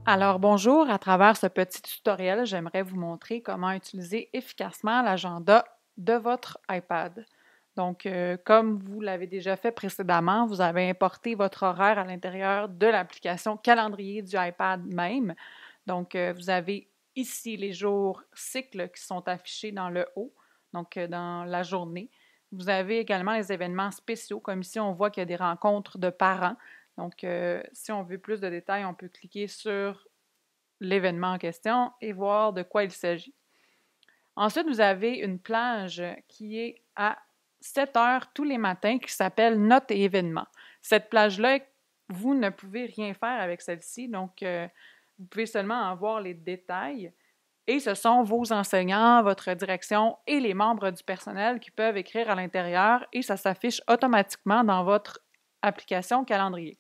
Alors bonjour, à travers ce petit tutoriel, j'aimerais vous montrer comment utiliser efficacement l'agenda de votre iPad. Donc, comme vous l'avez déjà fait précédemment, vous avez importé votre horaire à l'intérieur de l'application calendrier du iPad même. Donc, vous avez ici les jours cycles qui sont affichés dans le haut, donc dans la journée. Vous avez également les événements spéciaux, comme ici on voit qu'il y a des rencontres de parents. Donc, si on veut plus de détails, on peut cliquer sur l'événement en question et voir de quoi il s'agit. Ensuite, vous avez une plage qui est à 7 heures tous les matins qui s'appelle Notes et événements. Cette plage-là, vous ne pouvez rien faire avec celle-ci, donc vous pouvez seulement en voir les détails. Et ce sont vos enseignants, votre direction et les membres du personnel qui peuvent écrire à l'intérieur et ça s'affiche automatiquement dans votre application calendrier.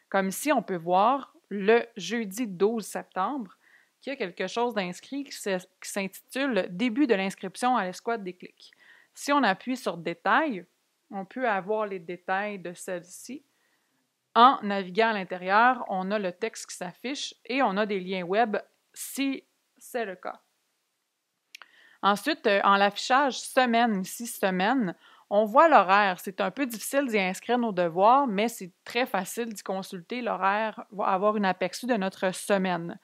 Comme ici, on peut voir le jeudi 12 septembre qu'il y a quelque chose d'inscrit qui s'intitule Début de l'inscription à l'escouade des clics. Si on appuie sur Détails, on peut avoir les détails de celle-ci. En naviguant à l'intérieur, on a le texte qui s'affiche et on a des liens web si c'est le cas. Ensuite, en l'affichage semaine, ici semaine, on voit l'horaire. C'est un peu difficile d'y inscrire nos devoirs, mais c'est très facile d'y consulter. L'horaire va avoir un aperçu de notre semaine.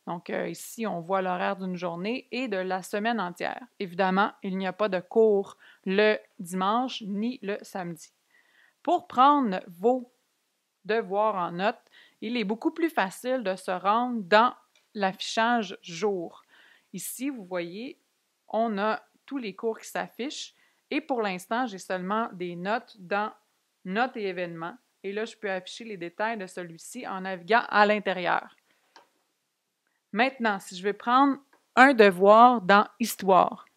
Donc ici, on voit l'horaire d'une journée et de la semaine entière. Évidemment, il n'y a pas de cours le dimanche ni le samedi. Pour prendre vos devoirs en note, il est beaucoup plus facile de se rendre dans l'affichage jour. Ici, vous voyez, on a tous les cours qui s'affichent et pour l'instant, j'ai seulement des notes dans Notes et événements. Et là, je peux afficher les détails de celui-ci en naviguant à l'intérieur. Maintenant, si je vais prendre un devoir dans Histoire,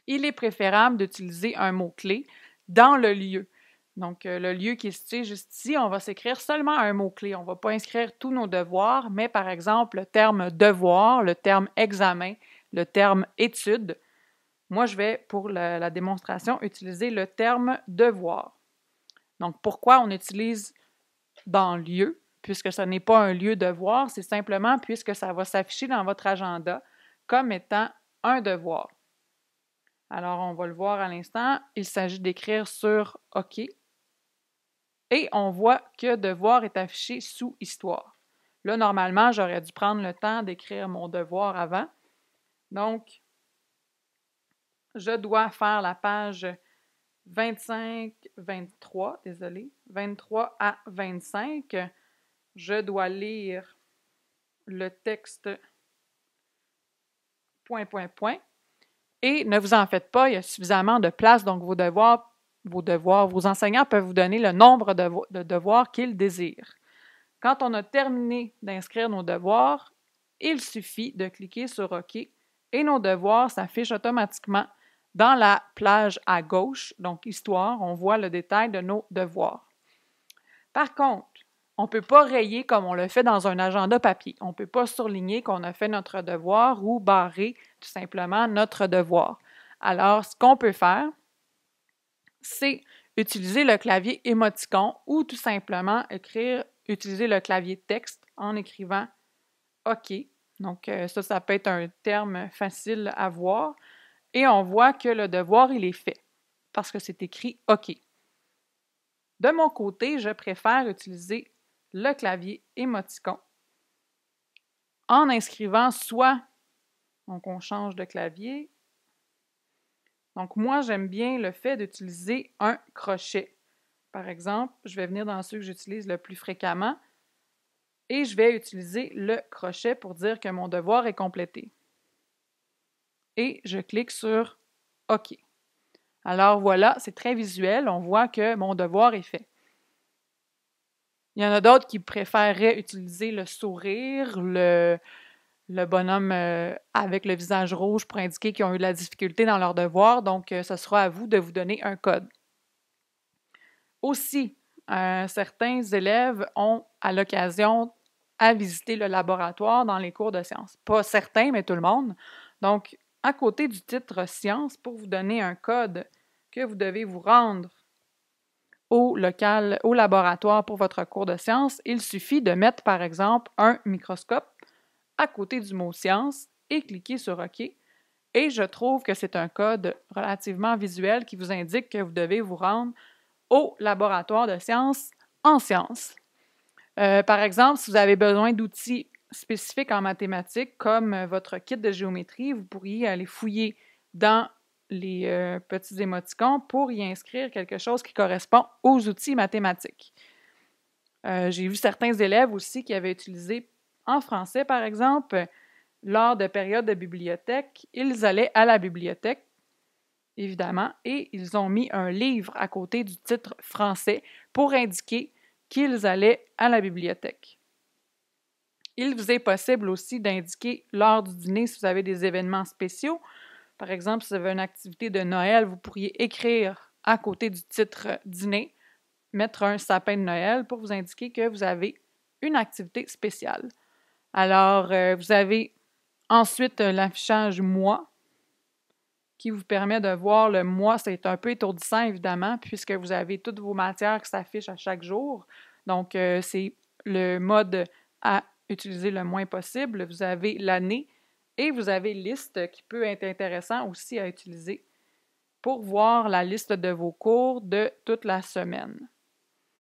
il est préférable d'utiliser un mot-clé dans le lieu. Donc, le lieu qui est situé juste ici, on va s'écrire seulement un mot-clé. On ne va pas inscrire tous nos devoirs, mais par exemple, le terme devoir, le terme examen, le terme étude. Moi, je vais, pour la démonstration, utiliser le terme devoir. Donc, pourquoi on utilise dans lieu, puisque ce n'est pas un lieu devoir, c'est simplement puisque ça va s'afficher dans votre agenda comme étant un devoir. Alors, on va le voir à l'instant. Il s'agit d'écrire sur OK. Et on voit que devoir est affiché sous Histoire. Là, normalement, j'aurais dû prendre le temps d'écrire mon devoir avant. Donc, je dois faire la page 23, désolé, 23 à 25. Je dois lire le texte point, point, point. Et ne vous en faites pas, il y a suffisamment de place, donc vos enseignants peuvent vous donner le nombre de devoirs qu'ils désirent. Quand on a terminé d'inscrire nos devoirs, il suffit de cliquer sur OK et nos devoirs s'affichent automatiquement dans la plage à gauche, donc Histoire, on voit le détail de nos devoirs. Par contre, on ne peut pas rayer comme on le fait dans un agenda papier. On ne peut pas surligner qu'on a fait notre devoir ou barrer tout simplement notre devoir. Alors, ce qu'on peut faire, c'est utiliser le clavier émoticon ou tout simplement utiliser le clavier texte en écrivant OK. Donc, ça peut être un terme facile à voir. Et on voit que le devoir, il est fait parce que c'est écrit OK. De mon côté, je préfère utiliser le clavier émoticon en inscrivant soit, donc on change de clavier, donc moi j'aime bien le fait d'utiliser un crochet. Par exemple, je vais venir dans ceux que j'utilise le plus fréquemment et je vais utiliser le crochet pour dire que mon devoir est complété. Et je clique sur OK. Alors voilà, c'est très visuel, on voit que mon devoir est fait. Il y en a d'autres qui préféreraient utiliser le sourire, le bonhomme avec le visage rouge pour indiquer qu'ils ont eu de la difficulté dans leur devoir. Donc, ce sera à vous de vous donner un code. Aussi, certains élèves ont à l'occasion à visiter le laboratoire dans les cours de sciences. Pas certains, mais tout le monde. Donc, à côté du titre Sciences, pour vous donner un code que vous devez vous rendre au laboratoire pour votre cours de sciences, il suffit de mettre, par exemple, un microscope à côté du mot science et cliquer sur OK. Et je trouve que c'est un code relativement visuel qui vous indique que vous devez vous rendre au laboratoire de sciences en sciences. Par exemple, si vous avez besoin d'outils spécifiques en mathématiques, comme votre kit de géométrie, vous pourriez aller fouiller dans les petits émoticônes pour y inscrire quelque chose qui correspond aux outils mathématiques. J'ai vu certains élèves aussi qui avaient utilisé en français, par exemple, lors de périodes de bibliothèque, ils allaient à la bibliothèque, évidemment, et ils ont mis un livre à côté du titre français pour indiquer qu'ils allaient à la bibliothèque. Il vous est possible aussi d'indiquer lors du dîner si vous avez des événements spéciaux. Par exemple, si vous avez une activité de Noël, vous pourriez écrire à côté du titre dîner, mettre un sapin de Noël pour vous indiquer que vous avez une activité spéciale. Alors, vous avez ensuite l'affichage mois qui vous permet de voir le mois. C'est un peu étourdissant, évidemment, puisque vous avez toutes vos matières qui s'affichent à chaque jour. Donc, c'est le mode à utiliser le moins possible. Vous avez l'année et vous avez liste qui peut être intéressant aussi à utiliser pour voir la liste de vos cours de toute la semaine.